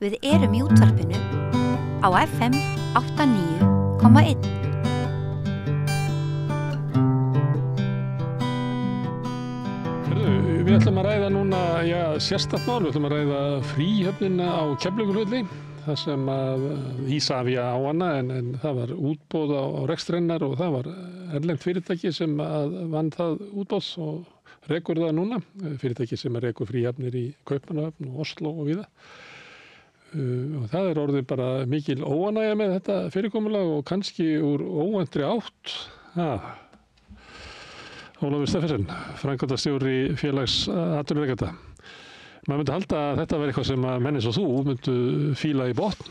Við erum í útvarpinu á FM 89,1. Við ætlum að ræða núna, sérstakt mál, við ætlum að ræða fríhöfnina á Keflavíkurflugvelli, þar sem að Isavia á hana, en það var útboð á rekstrennar og það var erlent fyrirtæki sem að vann það útboð og rekur það núna, fyrirtæki sem að rekur fríhöfnir í Kaupmannahöfn og Oslo og víða. Og það orðið bara mikil óánægja með þetta fyrirkomulag og kannski úr óvæntri átt. Ólafur Steffensen, framkvæmdastjóri félags atvinnurekenda. Maður myndi halda að þetta var eitthvað sem að menn eins og þú myndu fíla í botn,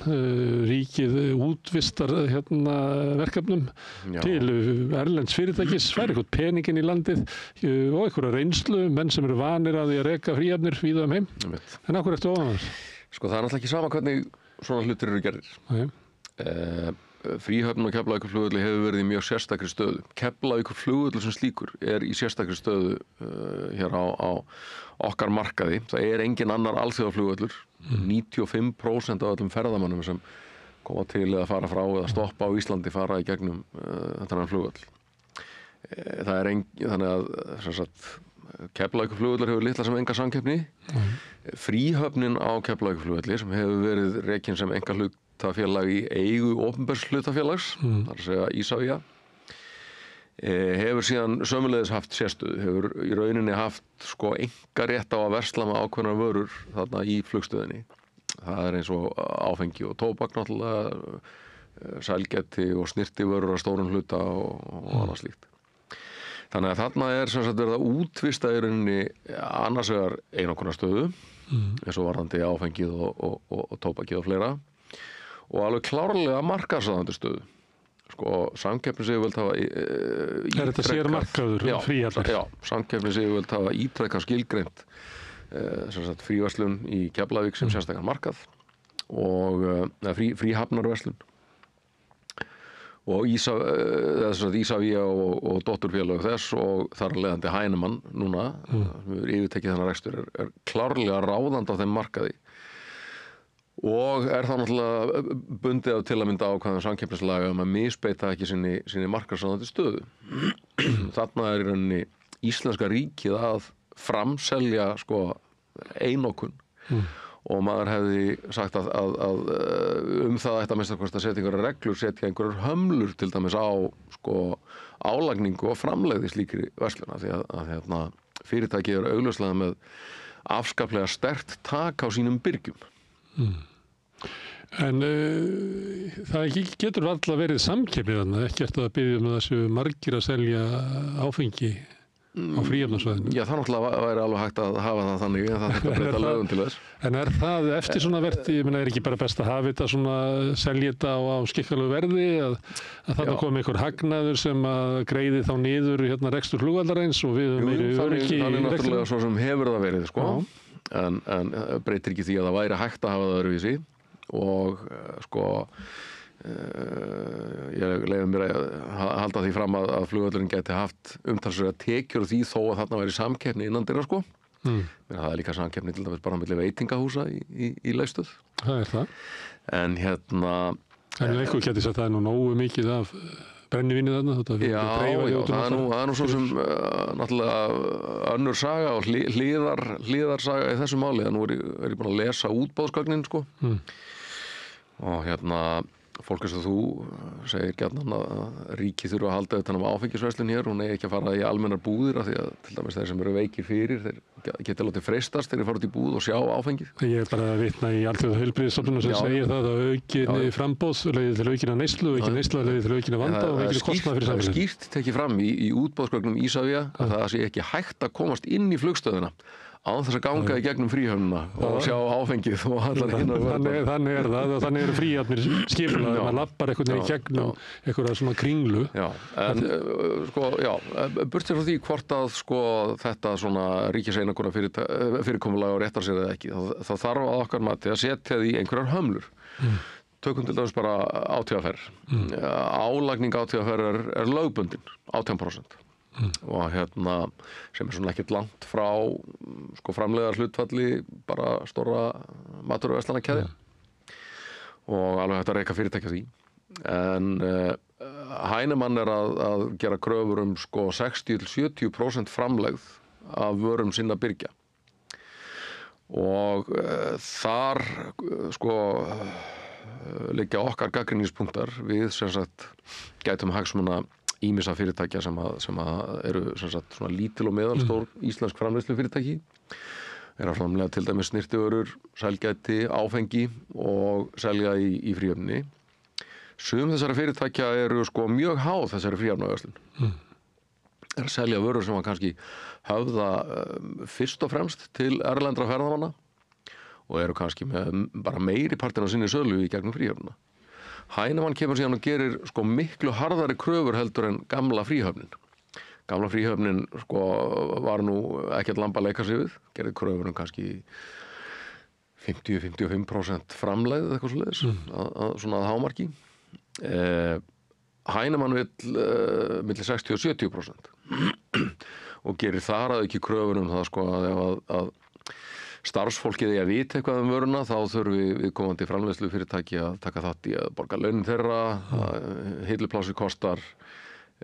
ríkið útvistar verkefnum til erlends fyrirtækis, fær eitthvað peningin í landið og einhverja reynslu, menn sem eru vanir að því að reka fríhafnir víða heim. En af hverju ertu óánægður? Sko það náttúrulega ekki sama hvernig svona hlutir eru gerðir. Fríhöfn og Keflavíkurflugvelli hefur verið í mjög sérstakri stöðu. Keflavíkurflugvelli sem slíkur í sérstakri stöðu hér á okkar markaði. Það engin annar alþjóðaflugvöllur. 95% af öllum ferðamönnum sem koma til að fara frá eða stoppa á Íslandi fara í gegnum þennan flugvöll. Þannig að sem sagt, Keflavíkurflugvöllur hefur litla sem enga samkeppni. Fríhöfnin á Keflavíkurflugvelli sem hefur verið rekin sem einkahlutafélag í eigu opinbers hlutafélags, þar að segja Isavia, hefur síðan sömuleiðis haft sérstöðu, hefur í rauninni haft einkarétt á að versla með ákveðnar vörur þarna í flugstöðinni. Það eins og áfengi og tóbak náttúrulega, sælgæti og snyrtivörur að stórum hluta og annað slíkt. Þannig að þarna sem sagt verið að útvista í rauninni annars vegar einokunarstöðu, eins og varðandi áfengið og tóbakið og fleira, og alveg klárlega markaðsráðandi stöðu. Samkeppnisyfirvöld hafa þetta sér markaður fríhallar? Já, samkeppnisyfirvöld hafa ítrekað skilgreint sem sagt fríverslun í Keflavík sem sérstakan markað og fríhafnarverslun. Og Isavia og dótturfélög þess og þar leiðandi Heinemann núna, sem hefur yfirtekið þennan rekstur, klárlega ráðandi á þeim markaði og það náttúrulega bundið á til að mynda ákvæðum samkeppnislaga að misbeita ekki sinni markaðsráðandi stöðu. Þarna í rauninni íslenska ríkið að framselja einokun. Og maður hefði sagt að það ætti að minnsta kosti að setja einhverjar reglur, setja einhverjar hömlur til dæmis á álagningu og framlegði slíkri verslun, því að fyrirtæki eru augljóslega með afskaplega sterkt tak á sínum byrgjum. En það getur varla verið samkeppni þarna, ekkert að biðja um þessu margir að selja áfengi á fríhafnarsvæðinu. Já, það náttúrulega væri alveg hægt að hafa það þannig, en það þurfti að breyta lögum til þess. En það eftir svona verti, ég meina, ekki bara best að hafa þetta svona, selja þetta á skikkalegu verði, að þarna komi einhver hagnaður sem að greiði þá niður rekstur flugvallarins og við meiri öryggi í þannig náttúrulega svo sem hefur það verið, en breytir ekki því að það væri hægt að hafa það öðruvísi og ég leyfi mér að halda því fram að flugvöllurinn gæti haft umtalsverðar tekjur því þó að þarna væri samkeppni innan dyra Það er líka samkeppni til dæmis bara á milli veitingahúsa í Leifsstöð. Það það. En einhver gæti sagt að það er nú nógu mikið af brennivíni þarna. Já, það er nú svo sem náttúrulega önnur saga og hliðarsaga í þessu máli. Nú er ég búin að lesa útboðsgögnin og fólk eins og þú segir gjarnan að ríkið þurfa að halda utan um áfengisverslun hér, hún ekki að fara í almennar búðir af því að til dæmis þeir sem eru veikir fyrir, þeir geta látið freistast þegar þeir fara út í búð og sjá áfengið. Ég bara að vitna í Alþjóðaheilbrigðisstofnunina sem segir það að aukinni framboð leiðir til aukinna neyslu og aukin neysla leiðir til aukinna vanda og aukinni kostnað fyrir samfélagið. Það er skýrt tekið fram í útboðsgögnum Isavia að það sé ekki hægt að komast inn í flugstöðina án þess að ganga í gegnum fríhöfnina og sjá áfengið og allar hinnar vörður. Þannig það og þannig eru fríhafnir skipulagðir, maður lappar einhvern veginn í gegnum einhverja svona kringlu. Já, en burtséð frá því hvort að þetta svona ríkiseinakunna fyrirkomulag og réttar sér eða ekki, þá þarf að okkar mati að setja því einhverjar hömlur. Tökum til dæmis bara átvr. Álagning átvr er lögbundin, 18%. Og sem svona ekkert langt frá framleiðar hlutfalli bara stóra matvöruverslanakeðja. og alveg hægt að reka fyrirtækja því. En Heinemann að gera kröfur sko 60-70% framlegð af vörum sinna birgja. Og þar sko liggja okkar gagnrýnispunktar við sem sagt gætum hagsmuna ýmissa fyrirtækja sem að eru sem sagt svona lítil og meðalstór íslensk framleiðslufyrirtæki. Að framleiða til dæmis snyrtivörur, sælgæti, áfengi og selja í fríhöfninni. Sum þessara fyrirtækja eru sko mjög háð þessari fríhafnaverslun. Að selja vörur sem kannski höfða fyrst og fremst til erlendra ferðamanna og eru kannski með bara meiri partin af sinni sölu í gegnum fríhöfnina. Heinemann kemur síðan og gerir sko miklu harðari kröfur heldur en gamla fríhöfnin. Gamla fríhöfnin sko var nú ekkert lamba að leika sig við, gerði kröfur kannski 50-55% framlegð eitthvað svoleiðis, svona að hámarki. Heinemann vill milli 60-70% og gerir þar að ekki kröfur það sko að starfsfólkið að vita eitthvað vöruna, þá þurfi viðkomandi framleiðslu fyrirtæki að taka þátt í að borga launin þeirra, hilluplási kostar,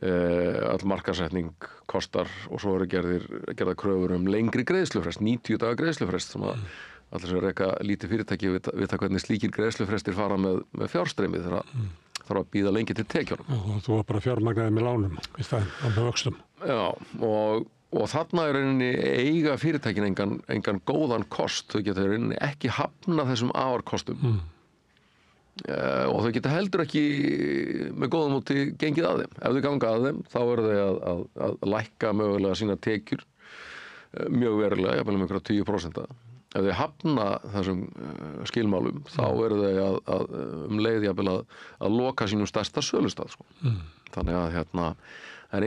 all markaðssetning kostar og svo eru gerða kröfur lengri greiðslufrest, 90 daga greiðslufrest sem að allir sem reka lítið fyrirtæki vita hvernig slíkir greiðslufrestir fara með fjárstreymið þegar þarf að bíða lengi til tekjunum. Og þú var bara fjármagnaði með lánum í staðinn, með vöxtum. Já, og þarna rauninni eiga fyrirtækin engan góðan kost. Þau geta rauninni ekki hafna þessum afarkostum. Og þau geta heldur ekki með góðum móti gengið að þeim. Ef þau ganga að þeim, þá eru þau að lækka mögulega sína tekjur mjög verulega, jafnvel um einhverja 10%. Ef þau hafna þessum skilmálum, þá eru þau að leið jafnvel að loka sínum stærsta sölustað. Sko. Þannig að það er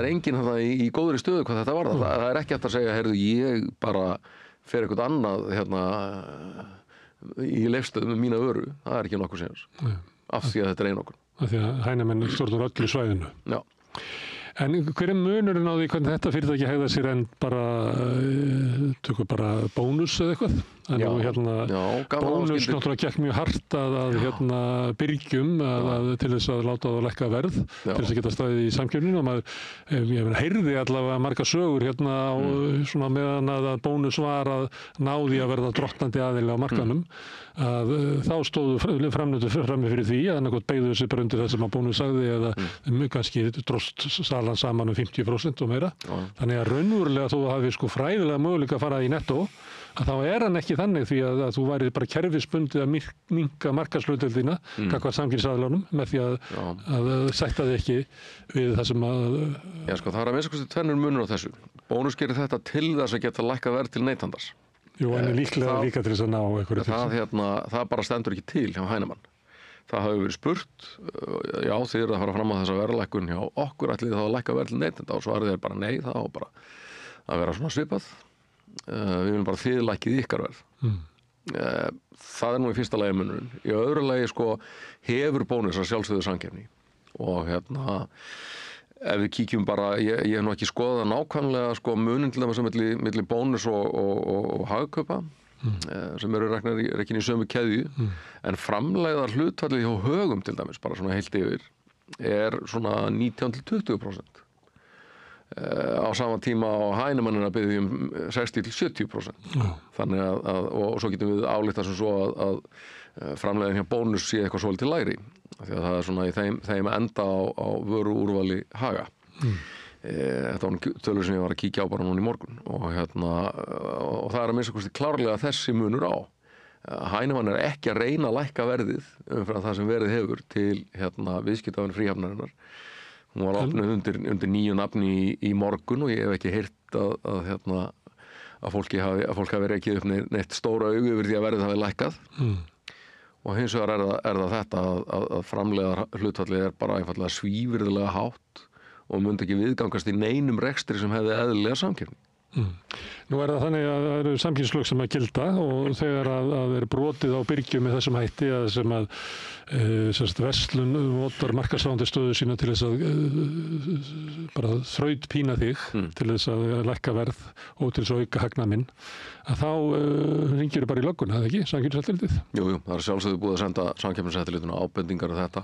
engin í góðri stöðu hvað þetta var. Það er ekki hægt að segja, heyrðu, ég bara fer eitthvað annað í leifstöð með mína vöru. Það er ekki nokkuð séns. Af því að þetta er einokun. Af því að Heinemann stjórnar öllu svæðinu. Já. En hver er munurinn á því hvernig þetta fyrirtæki hegða sér en tökum bara bónus eða eitthvað? Bónus náttúrulega gekk mjög hart að byrgjum til þess að láta það lækka verð til þess að geta staðið í samkeppninu og ég heyrði allavega margar sögur á svona meðan að bónus var að náði að verða drottnandi aðili á markanum að þá stóðu framnötu frammi fyrir því að annarkot beigðu sig bara undir það sem að bónus sagði eða kannski dróst salan saman 50% og meira. Þannig að raunverulega þú hafi sko fræðilega möguleika að fara í nettó að þá hann ekki þannig því að þú væri bara kerfisbundið að minnka markaðshlutdeildina gagnvart samkeppnisaðilunum með því að sætta þig ekki við það sem að Já sko, það að minnsta kosti tvennur munur á þessu. Bónus gerir þetta til þess að geta lækkað verð til neytandans. Jú, en líklega líka til þess að ná einhverju til. Það bara stendur ekki til hjá Heinemann. Það hafi verið spurt, já þið eru að fara fram á þessa verðlækkun hjá okkur, ætlið þá að lækka verð til neytenda og svarið bara nei, það á bara að vera svona svipað. Við viljum bara þið lækkið ykkar verð. Það er nú í fyrsta lagi munurinn. Í öðru lagi sko hefur bónus að sjálfsögðu samkeppni og ef við kíkjum bara, ég hef nú ekki skoðað nákvæmlega sko muninn til dæmis milli bónus og hagkaupa sem eru rekin í sömu keðju en framleiðar hlutfallið hjá Högum til dæmis, bara svona heilt yfir er svona 19-20%. Á sama tíma á Heinemann að biðja 60-70%. Þannig að og svo getum við álíktað sem svo að framleiðin hjá bónus sé eitthvað svolítið lægri því að það er svona í þeim enda á vöru úrvali Haga. Þetta var tölur sem ég var að kíkja á bara núna í morgun og það er að minnsta kosti klárlega þessi munur á. Heinemann ekki að reyna að lækka verðið umfram það sem verið hefur til viðskiptafinu fríhafnarinnar. Hún var opnuð undir nýju nafni í morgun og ég hef ekki heyrt að fólk hafi verið ekki upp neitt stóra augu yfir því að verðið hafi lækkað. Og hins vegar er það þetta að framleiðar hlutfallið bara einfaldlega svívirðilega hátt og myndi ekki viðgangast í neinum rekstri sem hefði eðlilega samkeppni. Nú það þannig að það eru samkynslög sem að gilda og þegar að er brotið á byrgjum með þessum hætti að sem að verslun notar markaðsráðandi stöðu sína til þess að bara þraut pína þig til þess að lækka verð og til þess að auka hagnað minn að þá hringir bara í lögguna, það ekki, Samkeppniseftirlitið? Jú, það er sjálfsögðu búið að senda Samkeppniseftirlitinu ábendingar þetta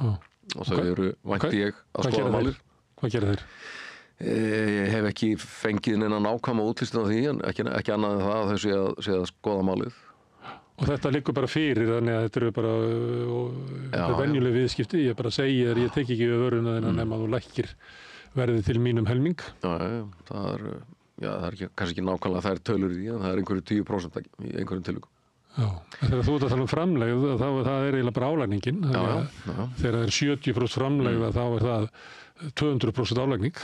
og þau eru vænti ég að skoða málið. Hvað gera þeir? Ég hef ekki fengið neina nákvæma útlistun á því en ekki annað en það að þau sé að skoða málið. Og þetta liggur bara fyrir þannig að þetta eru bara venjuleg viðskipti. Ég bara segi þér, ég tek ekki við vöruna þennan nema þú lækkir verðið til mínum helming. Það er kannski ekki nákvæmlega þær tölur í því en það er einhverju 10% í einhverjum tilvikum. Já, þegar þú ert að tala um framlegð þá það er eiginlega bara álagningin. Þegar það er 70% framlegð þá er það 200% álægning.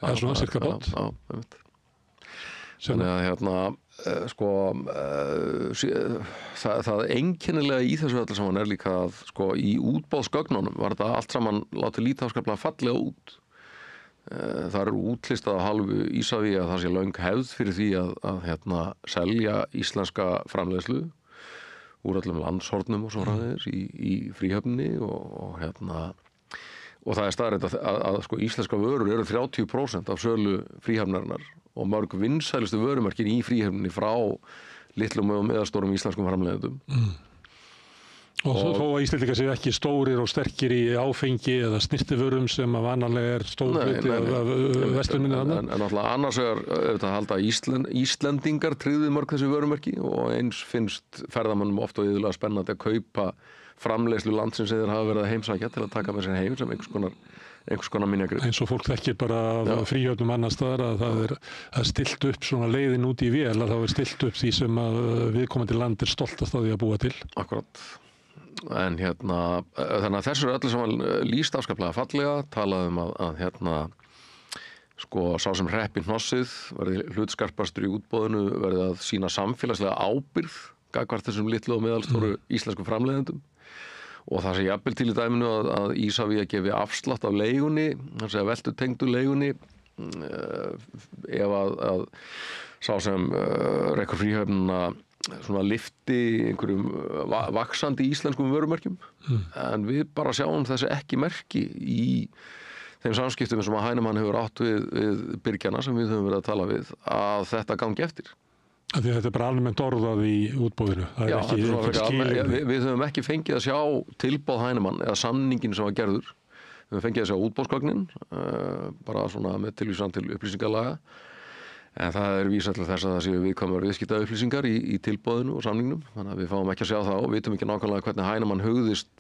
Það er svona cirka bát. Þannig að það einkennilega í þessu öllu saman er líka að í útboðsgögnunum var þetta allt saman látið líta afskaplega fallega út. Það eru útlistað af hálfu Isavia að það sé löng hefð fyrir því að selja íslenska framleiðslu úr öllum landshornum og svo framvegis í fríhöfninni og það er staðreynd að íslenska vörur eru 30% af sölu fríhafnarinnar og mörg vinsælustu vörumerkin í fríhafninni frá litlum og meðalstórum íslenskum framleiðendum. Og þó að Íslendingar séu ekki stórir og sterkir í áfengi eða snyrtivörum sem að vanalega er stór hluti af versluninni þarna. En náttúrulega annars er þetta að halda Íslendingar tryggðu mörg þessi vörumerki og eins finnst ferðamönnum oft og iðulega spennandi að kaupa framleiðslu landsins sem þeir hafa verið að heimsækja til að taka með sér heim sem einhvers konar minjagrip. Eins og fólk þekkir bara fríhöfnum annars staðar að það er stilt upp svona leiðin út í vél að þá er stilt upp því sem að viðkomandi land er stoltast á því að búa til. Akkurat. En þannig að þessu er öllu saman lýst afskaplega fallega, talað að sá sem hreppi hnossið verði hlutskarpastur í útboðinu verði að sýna samfélagslega ábyrgð gagnvart þessum litlu og meðalstóru íslenskum framleiðendum og það sé jafnvel til í dæminu að Isavia gefi afslátt af leigunni, þannig að veltutengdu leigunni ef að sá sem rekur fríhöfnina svona lyfti einhverjum vaxandi íslenskum vörumerkjum en við bara sjáum þessi ekki merki í þeim samskiptum sem að Heinemann hefur átt við byrgjana sem við höfum verið að tala við að þetta gangi eftir. Því að þetta er bara almennt orðað í útboðinu. Það er ekki skilin. Við höfum ekki fengið að sjá tilboð Heinemann eða samningin sem var gerður. Við höfum fengið að sjá útboðsgögnin bara svona með tilvísan til upplýsingalaga. En það er vísað til þess að það séu viðkvæmar viðskiptaupplýsingar í tilboðinu og samningnum. Þannig að við fáum ekki að sjá það og vitum ekki nákvæmlega hvernig Heinemann hugðist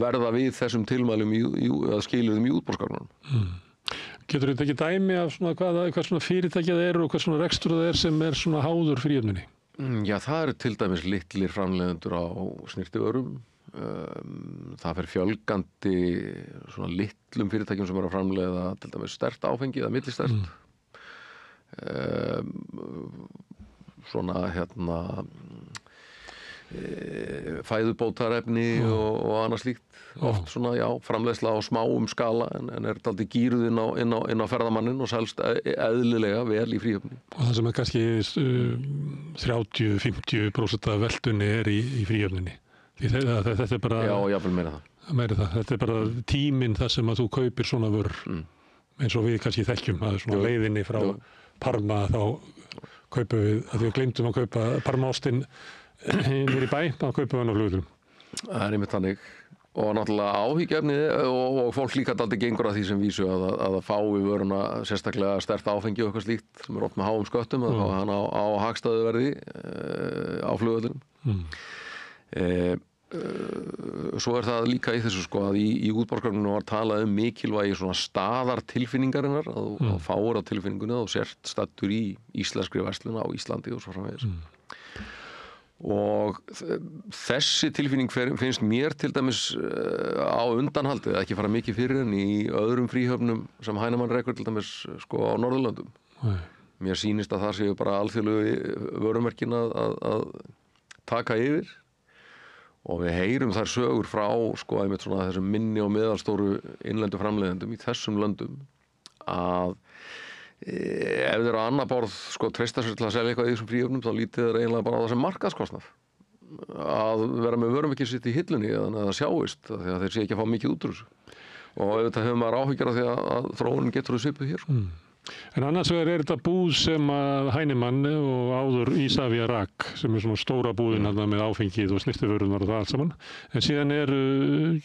verða við þessum tilmælum eða skilyrðum í útboðsgögnunum. Getur þetta ekki dæmi af hvað svona fyrirtæki það eru og hvað svona rekstur það er sem er svona háður fríhöfninni? Já, það eru til dæmis litlir framleiðendur á snyrtivörum. Það fer fjölgandi svona litlum fyrirtækjum sem eru að framleiða til dæmis sterkt áfengi eða millistert. Svona fæðubótarefni og annað slíkt. Oft svona, framleiðsla á smáum skala en er dálítið gýruð inn á ferðamanninn og selst eðlilega vel í fríhöfni. Og það sem er kannski 30-50% af veltunni er í fríhöfninni. Þetta er bara... Já, jafnvel meira það. Þetta er bara tíminn þar sem að þú kaupir svona vörur. Eins og við kannski þekkjum að svona leiðinni frá Parma þá kaupum við, að við gleymdum að kaupa Parmaostinn niður í bæ, þá kaupum við hann á flugvöllum. Það er einmitt þannig. Og náttúrulega áhyggjefni og fólk líka dálítið gengur að því sem vísu að það fái vöruna sérstaklega sterkt áfengi og eitthvað slíkt sem er oft með háum sköttum að fá hann á hagstæðu verði á flugvöllunum. Svo er það líka í þessu að í útborgarnum var talað mikilvægi svona staðartilfinningarinnar að fáir á tilfinningunni og sért staddur í íslenskri verslun á Íslandi og svo framvegis. Og þessi tilfinning finnst mér til dæmis á undanhaldið, ekki fara mikið fyrir en í öðrum fríhöfnum sem Heinemann rekur til dæmis á Norðurlöndum. Mér sýnist að það séu bara alþjóðlegu vörumerkin að taka yfir og við heyrum þær sögur frá einmitt svona þessum minni og meðalstóru innlendu framleiðendum í þessum löndum að ef þeir á annað borð sko treysta sér til að selja eitthvað í þessum fríhöfnum þá lítið þeir eiginlega bara á það sem markaðskostnað að vera með vörummerkið sitt í hillunni eða það sjáist því að þeir sé ekki að fá mikið út úr þessu og auðvitað hefur maður áhyggjur af því að þróunin getur svipuð hér sko. En annars vegar þetta búð sem að Heinemann og áður Isavia rak sem svona stóra búðin með áfengið og snyrtivörunar og það allt saman en síðan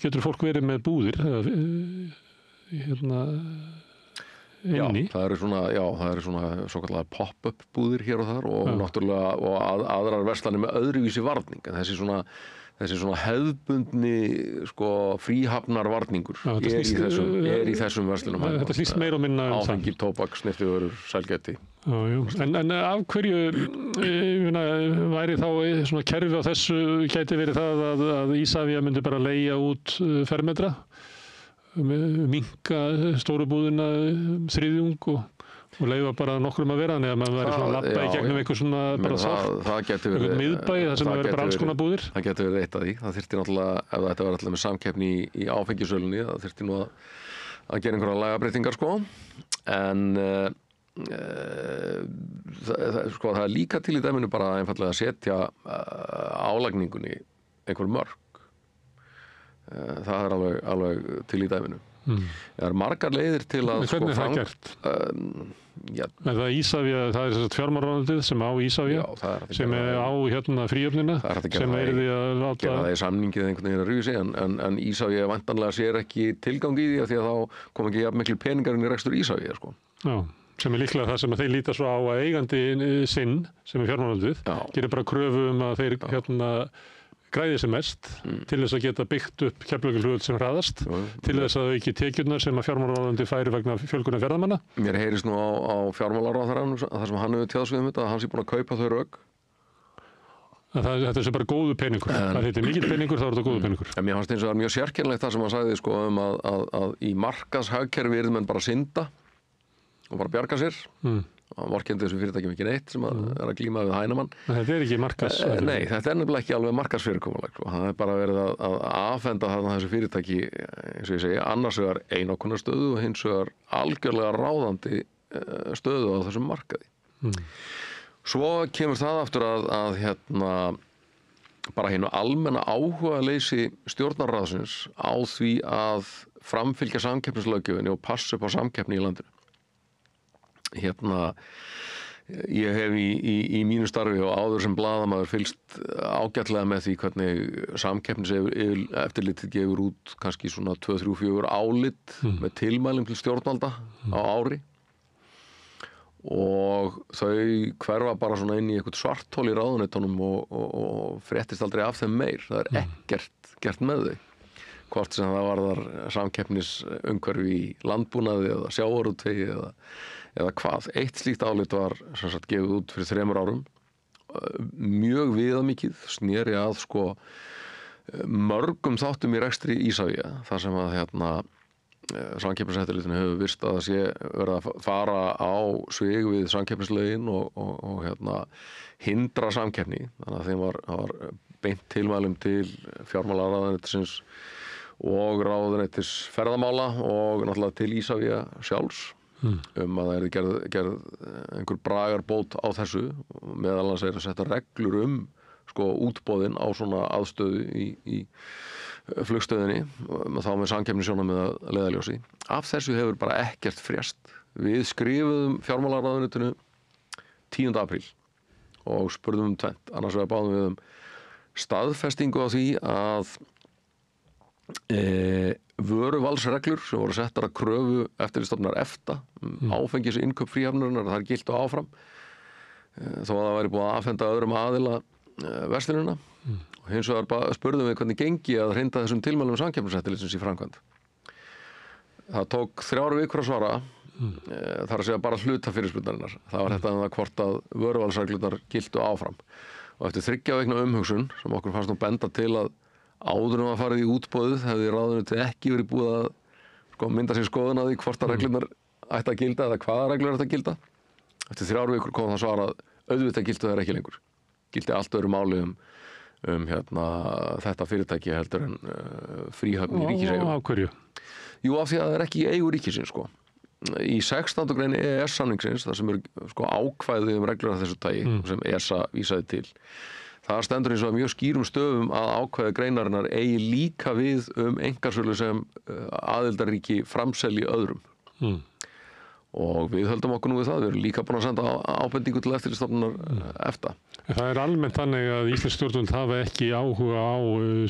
getur fólk verið með búðir inni. Já, það eru svona svokallega pop-up búðir hér og þar og náttúrulega og aðrar verslanir með öðruvísi varning en þessi svona hefðbundni sko fríhafnar varningur er í þessum verslunum. Þetta snýst meira og minna áfengi, tóbak, snyrtivörur, sælgæti. En af hverju væri þá svona kerfi á þessu gæti verið það að Isavia myndi bara leigja út fermetra minnka stóru búðina þriðjung og leyfa bara nokkrum að vera þannig að maður væri svona labba í gegnum einhver svona bara einhvern miðbæ þar sem það væri bara alls konar búðir. Það getur verið eitt af því. Það þyrfti náttúrulega, ef þetta var alltaf með samkeppni í áfengisölunni, það þyrfti nú að gera einhverja lagabreytingar sko. En sko það er líka til í dæminu bara einfallega að setja álagningunni einhver mörk. Það er alveg til í dæminu. Það er margar leiðir til að hvernig er það gert? Það er Isavia, það er fjármálaráðuneytið sem á Isavia sem á fríhöfnina sem er því að láta gera það í samningið einhvern veginn að rýsi en Isavia væntanlega sér ekki tilgang í því að þá kom ekki jafn miklu peningar inn í rekstur Isavia sko. Já, sem er líklega það sem að þeir líta svo á að eigandi sinn sem er fjármálaráðuneytið gerir bara kröfu að þeir græði sem mest til þess að geta byggt upp Keflavíkurflugvöll sem hraðast til þess að auki tekjurnar sem að fjármálaráðuneyti færi vegna fjölgunar ferðamanna. Mér heyrist nú á fjármálaráðherranum þar sem hann hefur tjáð sig þetta að hann sé búinn að kaupa þau rök. Þetta sé bara góðu peningur. Það heitir mikill peningur þá þetta góðu peningur. Mér fannst eins og það mjög sérkennilegt það sem hann sagði sko að í markaðshagkerfi yrði menn bara synda og bara bjarga sér. Vorkenndi þessum fyrirtækjum ekki neitt sem að glíma við Heinemann. Þetta er ekki Nei, þetta er nefnilega ekki alveg markaðsfyrirkomulag. Það er bara verið að afhenda þarna þessu fyrirtæki, eins og ég segi, annars vegar einokunarstöðu og hins vegar algjörlega ráðandi stöðu á þessum markaði. Svo kemur það aftur að bara hinu almenna áhugaleysi stjórnarráðsins á því að framfylgja samkeppnislöggjöfinni og passa upp á samkeppni í landinu. Ég hef í mínu starfi og áður sem blaðamaður fylgst ágætlega með því hvernig samkeppniseftirlitið gefur út kannski svona 2-3-4 álit með tilmælum til stjórnvalda á ári og þau hverfa bara svona inn í eitthvað svarthol í ráðuneytunum og fréttist aldrei af þeim meir. Það er ekkert gert með þau. Hvort sem það varðar samkeppnisumhverfi í landbúnaði eða sjávarútvegi eða hvað. Eitt slíkt álit var sem sagt gefið út fyrir 3 árum. Mjög viðamikið, sneri að sko mörgum þáttum í rekstri Isavia. Þar sem að samkeppniseftirlitinu hefur virst að það sé verið að fara á svig við samkeppnislögin og hindra samkeppni. Þannig að þeim var beint tilmælum til fjármálaráðuneytisins og ráðuneytis ferðamála og náttúrulega til Isavia sjálfs að það er gerð einhver bragarbót á þessu meðal annars að setja reglur sko útboðin á svona aðstöðu í flugstöðinni þá með samkeppnissjónarmið að leiðarljósi. Af þessu hefur bara ekkert frést. Við skrifuðum fjármálaráðuneytinu 10. apríl og spurðum tvennt. Annars vegar báðum við staðfestingu á því að vöruvalsreglur sem voru settar að kröfu eftirlitsstofnunar EFTA áfengis innkaup fríhafnarinnar það er gilt og áfram þó að það væri búið að afhenda öðrum aðila verslunina og hins vegar spurðum við hvernig gengi að hrinda þessum tilmælum samkeppniseftirlitsins í framkvæmd. Það tók 3 vikur að svara þar að segja bara hluta fyrirspurnarinnar. Það var þetta hvort að vöruvalsreglurnar giltu áfram og eftir 3 vikna umhugsun sem okkur fannst nú benda til að áður að farið í útboðið hefði ráðuneytið ekki verið búið að mynda sér skoðun á því hvort að reglurnar ætti að gilda eða hvaða reglur ætti að gilda. Eftir 3 vikur kom það svarað auðvitað giltu þær ekki lengur. Gildi allt öðru máli þetta fyrirtæki heldur en fríhöfn í ríkiseigu. Á hverju? Jú, af því að það er ekki í eigu ríkisins sko. í 16. grein EES-samningsins, þar sem eru sko ákvæði reglur af þessu tagi sem ESA vísaði til. Það stendur eins og mjög skýrum stöfum að ákvæði greinarinnar eigi líka við einkarsölu sem aðildarríki framselji öðrum. Og við höldum okkur nú við það. Við erum líka búin að senda ábendingu til eftirlitsstofnunar EFTA. Það almennt þannig að íslensk stjórnvöld hafa ekki áhuga á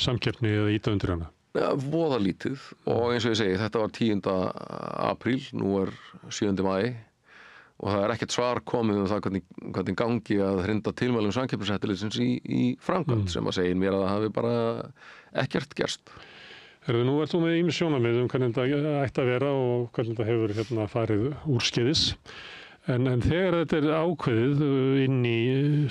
samkeppni eða ýta undir hana? Ja, voða lítið og eins og ég segi, þetta var 10. apríl, nú 7. maí og það ekkert svar komið það hvernig gangi að hrinda tilmælum samkeppniseftirlitsins í framkvæmd sem að segja mér að það hafi bara ekkert gerst. Nú þú með ýmis sjónarmið hvernig þetta ætti að vera og hvernig þetta hefur farið úrskeiðis. En þegar þetta ákveðið inn í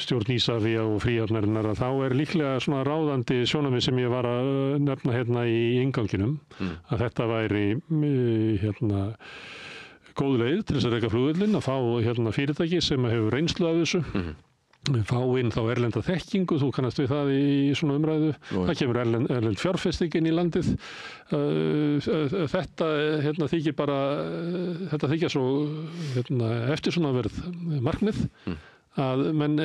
stjórn Ísafía og fríhafnarinnar þá líklega svona ráðandi sjónarmið sem ég var að nefna í innganginum að þetta væri góð leið til þess að reka flugvöllinn að fá fyrirtæki sem hefur reynslu af þessu. Fá inn þá erlenda þekkingu, þú kannast við það í svona umræðu. Það kemur erlend fjárfesting inn í landið. Þetta þykir bara, þetta þykja svo eftir svona verð markmið að menn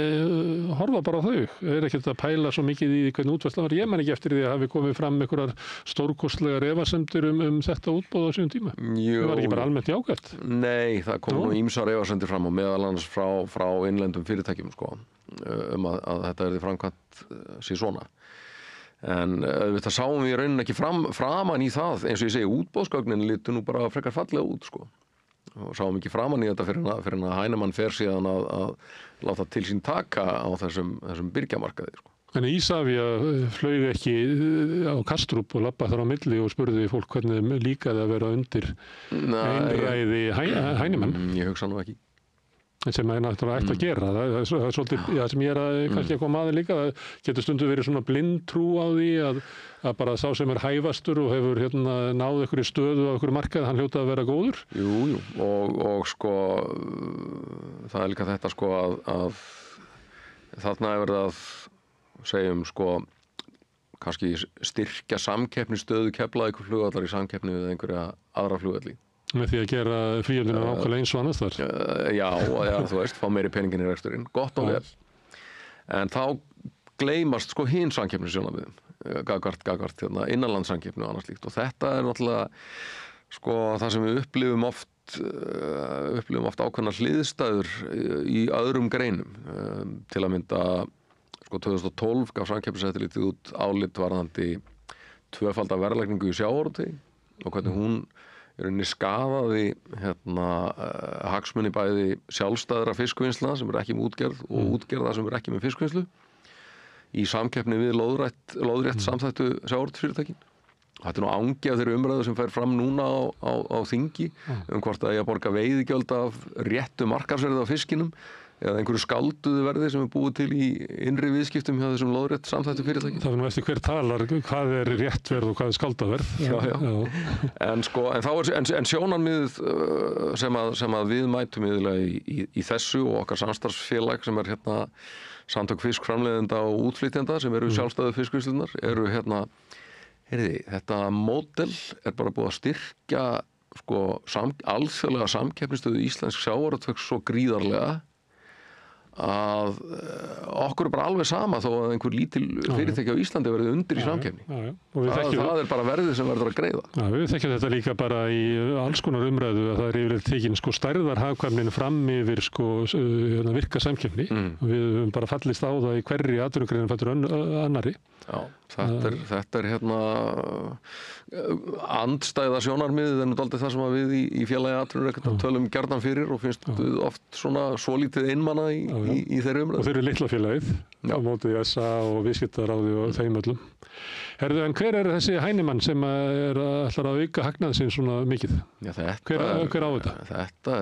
horfa bara á þau. Ekkert að pæla svo mikið í hvernig útfærslan var. Ég man ekki eftir því að hafi komið fram einhverjar stórkostlegar efasemdir þetta útboð á sínum tíma. Það var ekki bara almennt jákvætt. Nei, það kom nú ýmsar efasemdir fram og meðal annars frá innlendum fyrirtækjum sko, að þetta verði framkvæmt sér svona. En auðvitað sáum við í rauninni ekki framan í það, eins og ég segi, útboðsgögnin litu nú bara frekar fallega út sko. Og sáum ekki framan í þetta fyrir að Heinemann fer síðan að láta til sín taka á þessum byrgjamarkaði. Sko. En Ísafía flaug ekki á Kastrup og labba þar á milli og spurði fólk hvernig líkaði að vera undir einræði Heinemann? Ég hugsa nú ekki. Sem náttúrulega ætti að gera. Það er svolítið, það sem ég kannski að koma aðeins líka, það getur stundum verið svona blind trú á því að bara sá sem hæfastur og hefur náð einhverju stöðu á einhverju markaði, hann hljóta að vera góður. Jú, og sko, það líka þetta sko að þarna verið að segjum sko, kannski styrkja samkeppnisstöðu Keflavíkurflugvallar í samkeppni við einhverja aðra flugvalli. Með því að gera fríhöfnina nákvæmlega eins og annars þar? Já, þú veist, fá meiri peningin í reksturinn, gott og vel. En þá gleymast sko hinn samkeppnissjónarmiðum, gagvart innanlandssamkeppni og annars líkt. Og þetta náttúrulega sko það sem við upplifum oft ákveðnar hliðstæður í öðrum greinum. Til að mynda, sko 2012 gaf Samkeppniseftirlitið út álit varðandi tvöfalda verðlagningu í sjávarútvegi og hvernig hún í rauninni skaðaði hagsmuni bæði sjálfstæðra fiskvinnslna sem ekki með útgerð og útgerða sem ekki með fiskvinnslu í samkeppni við lóðrétt samþættu sjávarútvegsfyrirtækin. Þetta nú angi af þeirri umræðu sem fer fram núna á þingi hvort að ég að borga veiðigjöld af réttu markaðsverði á fiskinum eða einhverju skálduðu verði sem búið til í innri viðskiptum hjá þessum lóðrétt samþættu fyrirtæki. Það nú eftir hver talar, hvað rétt verð og hvað skáldaverð. Já. En sjónarmiðið sem að við mætum yfirlega í þessu og okkar samstarfsfélag sem samtök fiskframleiðenda og útflytjenda sem eru sjálfstæðu fiskvinnslunar eru þetta módel bara búið að styrkja sko, alþjóðlega samkeppnisstöðu íslensk sjávarútvegs svo gríðarlega að okkur bara alveg sama þó að einhver lítil fyrirtæki á Íslandi verði undir í samkeppni. Það bara verðið sem verður að greiða. Já, við þekkjum þetta líka bara í alls konar umræðu að það yfirleitt tekin sko stærðarhagkvæmnin fram yfir sko virka samkeppni og við höfum bara fallist á það í hverri atvinnugreinum fættur annarri. Já, þetta andstæða sjónarmiðið en dálítið það sem að við í félagi atvinnurekenda tölum gjarnan fyrir og finnst oft svona svolítið einmana í þeirri umræðu. Og þeir eru litla félagið á móti SA og viðskiptaráði og þeim öllum. En hver þessi Heinemann sem ætlar að auka hagnað sinn svona mikið? Já, hver á þetta? Þetta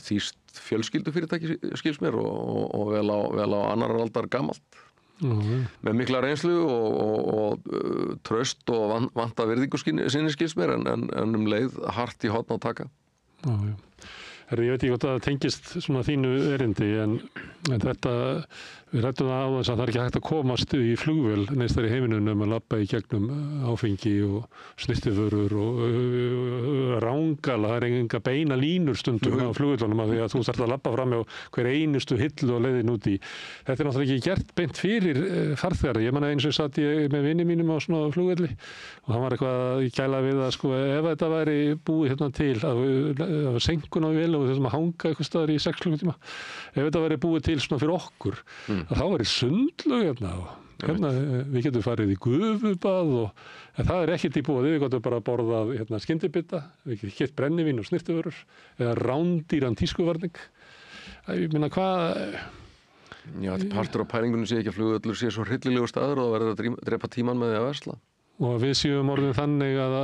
þýskt fjölskyldufyrirtæki skils mér og vel á annar aldar gamalt. Með mikla reynslu og traust og vanta virðingu sinni skils mér en leið hart í horn að taka. Ég veit ekki hvort það tengist svona þínu erindi en þetta Við rættum það á þess að það ekki hægt að komast í flugvél neins þar í heiminum að labba í gegnum áfengi og snyrtivörur og rángala, það enga beina línur stundum á flugvélunum af því að þú þarft að labba fram með hver einustu hillu og leiðin út í. Þetta náttúrulega ekki gert beint fyrir farþegara. Ég man eins og satt ég með vini mínum á svona flugvelli og hann var eitthvað að gæla við að sko ef þetta væri búið hérna til að senkun á vél og þessum að hanga eitthvað staðar í 6 klukkutíma. Ef þetta væri búið til svona fyrir okkur að þá væri sundlaug hérna og hérna við getum farið í gufubað en það ekkert í búið, við getum bara borðað hérna skyndibita, við getum keypt brennivín og snyrtivörur eða rándýran tískuvarning. Ég meina hvað... Já, þetta partur á pælingunum sé ekki að flugvöllur sé svo hryllilegur staður og verður að drepa tíman með því að versla. Og við séum orðin þannig að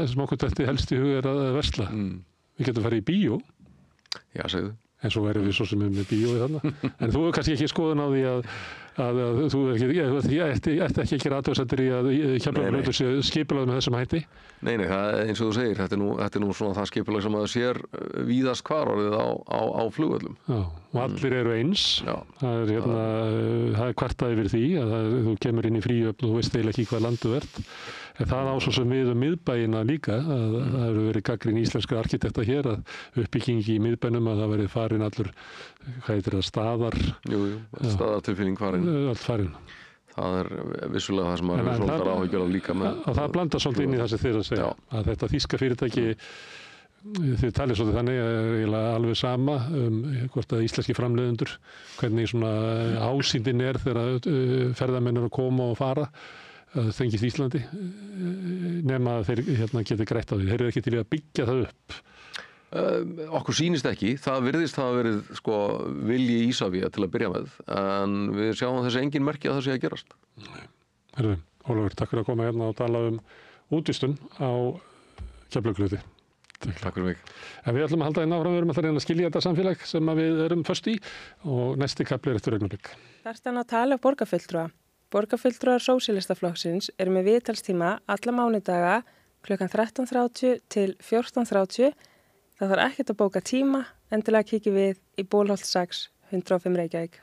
þessum okkur þetta helst í hug að versla. Við getum farið í bíó. Já, segðu. En svo verðum við svo sem með bíói þarna. En þú hefur kannski ekki skoðun á því að þú ætti ekki að gera athugasemdir í að Keflavíkurflugvöllur sé skipulagður með þessum hætti? Nei, það er eins og þú segir, þetta er nú svona það skipulag sem maður sér víðast hvar orðið á flugvöllum. Já, og allir eru eins. Já. Það er kvartað yfir því að þú kemur inn í fríhöfn og þú veist eiginlega ekki hvað landu ert. En það á svo sem við miðbæina líka, að það hefur verið gagnrýni íslenskra arkitekta hér að uppbyggingi í miðbænum að það verið farin allur, hvað heitir það, staðar? Jú, staðartilfinning farin. Allt farin. Það er vissulega það sem maður er svolítið áhyggjur á líka með. Og það blandar svolítið inn í það sem þið að segja, að þetta þýska fyrirtæki, þið talið svolítið þannig, er alveg sama hvort að íslenski framleiðendur, hvernig svona ásýndin er þegar ferðamenn eru að koma og fara. Þengist Íslandi nema að þeir geti grætt á því. Þeir eru ekki til að byggja það upp. Okkur sýnist ekki. Það virðist hafa verið vilji Isavia til að byrja með en við sjáum þessi engin merki að það sé að gerast. Herðu, Ólafur, takk fyrir að koma hérna og tala útvistun á Keflavíkurflugvelli. Takk fyrir mig. En við ætlum að halda hérna áfram, við erum að skilja þetta samfélag sem við erum föst í og næsti kafli eftir augnablik. Þarftu að tala borgarfulltrúa. Borgarfulltrúar Sósíalistaflokksins eru með viðtalstíma alla mánudaga klukkan 13:30 til 14:30. Það þarf ekkert að bóka tíma, endilega kíkjum við í Bólholt 6, 105 Reykjavík.